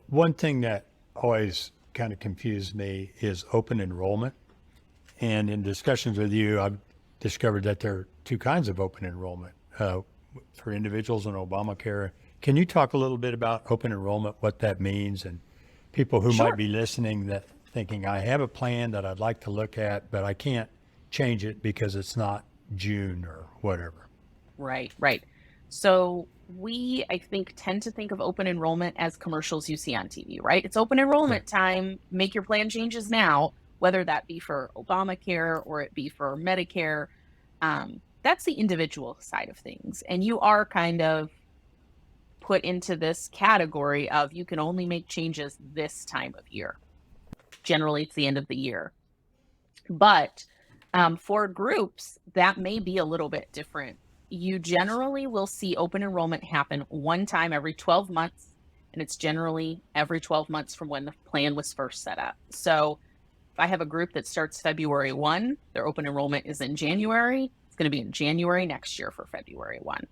One thing that always kind of confused me is open enrollment. And in discussions with you, I've discovered that there are two kinds of open enrollment for individuals in Obamacare. Can you talk a little bit about open enrollment, what that means, and people who might Sure. be listening that thinking, I have a plan that I'd like to look at, but I can't change it because it's not June or whatever. Right, right. So we, I think, tend to think of open enrollment as commercials you see on TV, right? It's open Right. enrollment time. Make your plan changes now, whether that be for Obamacare or it be for Medicare. That's the individual side of things. And you are kind of put into this category of you can only make changes this time of year. Generally, it's the end of the year. But for groups, that may be a little bit different. You generally will see open enrollment happen one time every 12 months, and it's generally every 12 months from when the plan was first set up. So if I have a group that starts February 1, their open enrollment is in January, it's going to be in January next year for February 1.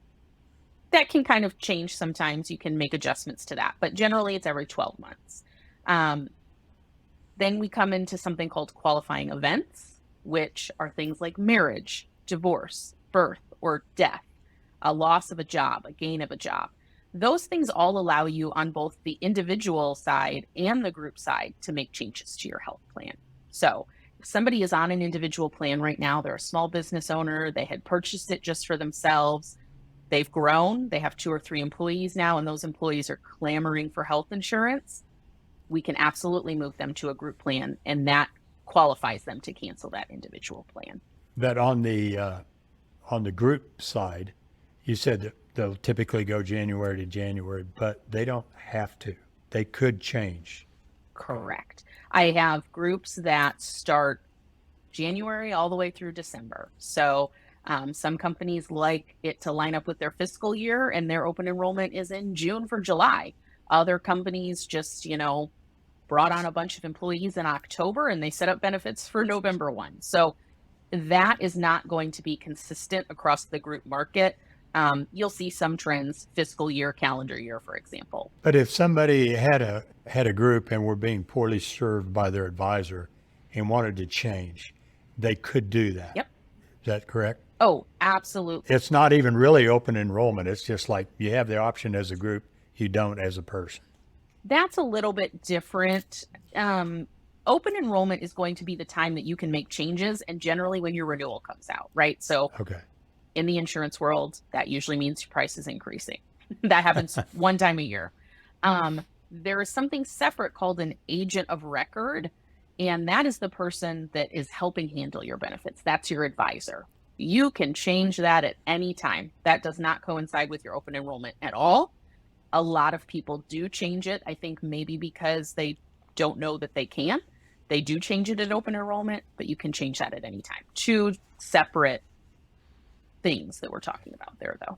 That can kind of change sometimes. You can make adjustments to that, but generally it's every 12 months. Um, then we come into something called qualifying events, which are things like marriage, divorce, birth, or death, a loss of a job, a gain of a job. Those things all allow you on both the individual side and the group side to make changes to your health plan. So if somebody is on an individual plan right now, they're a small business owner, they had purchased it just for themselves, they've grown, they have 2 or 3 employees now, and those employees are clamoring for health insurance, we can absolutely move them to a group plan, and that qualifies them to cancel that individual plan. But on the group side, you said that they'll typically go January to January, but they don't have to. They could change. Correct. I have groups that start January all the way through December. So some companies like it to line up with their fiscal year, and their open enrollment is in June for July. Other companies just, brought on a bunch of employees in October and they set up benefits for November 1. So that is not going to be consistent across the group market. You'll see some trends, fiscal year, calendar year, for example. But if somebody had a group and were being poorly served by their advisor and wanted to change, they could do that. Yep. Is that correct? Oh, absolutely. It's not even really open enrollment. It's just like you have the option as a group, you don't as a person. That's a little bit different. Open enrollment is going to be the time that you can make changes, and generally when your renewal comes out, right? So Okay. in the insurance world, that usually means your price is increasing. That happens one time a year. There is something separate called an agent of record, and that is the person that is helping handle your benefits. That's your advisor. You can change that at any time. That does not coincide with your open enrollment at all. A lot of people do change it. I think maybe because they don't know that they can. They do change it at open enrollment, but you can change that at any time. Two separate things that we're talking about there, though.